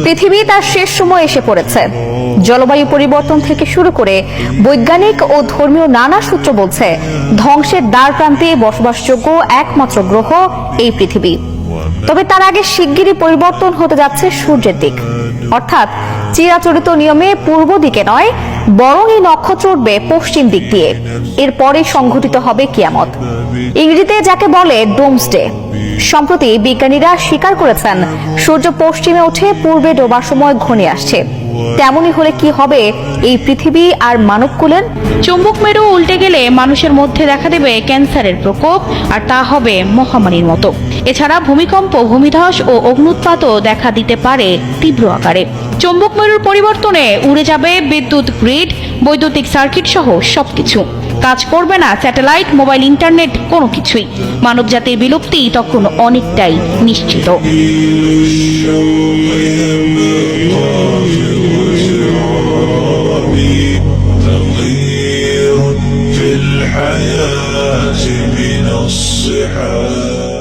পৃথিবী তার শেষ সময় এসে পড়েছে। জলবায়ু পরিবর্তন থেকে শুরু করে বৈজ্ঞানিক ও ধর্মীয় নানা সূত্র বলছে ধ্বংসের দ্বার প্রান্তে বসবাসযোগ্য একমাত্র গ্রহ এই পৃথিবী। তবে তার আগে শিগগিরই পরিবর্তন হতে যাচ্ছে সূর্যের দিক, অর্থাৎ চিরাচরিত নিয়মে পূর্ব দিকে নয়, বরং এই নক্ষত্র উঠবে পশ্চিম দিক দিয়ে। এরপরে সংঘটিত হবে কিয়ামত, ইংরেজিতে যাকে বলে ডোমসডে। সম্প্রতি বিজ্ঞানীরা স্বীকার করেছেন সূর্য পশ্চিমে উঠে পূর্বে ডোবার সময় ঘনিয়ে আসছে। তেমনই হলে কি হবে এই পৃথিবী আর মানবকুলের? চুম্বক মেরু উল্টে গেলে মানুষের মধ্যে দেখা দেবে ক্যান্সারের প্রকোপ, আর তা হবে মহামারীর মতো। এছাড়া ভূমিকম্প, ভূমিধস ও অগ্ন্যুৎপাতও দেখা দিতে পারে তীব্র আকারে। চুম্বক মেরুর পরিবর্তনে উড়ে যাবে বিদ্যুৎ গ্রিড, বৈদ্যুতিক সার্কিট সহ সবকিছু। কাজ করবে না স্যাটেলাইট, মোবাইল, ইন্টারনেট, কোনো কিছুই। মানবজাতির বিলুপ্তি তখন অনেকটাই নিশ্চিত। في الحياة من الصحاب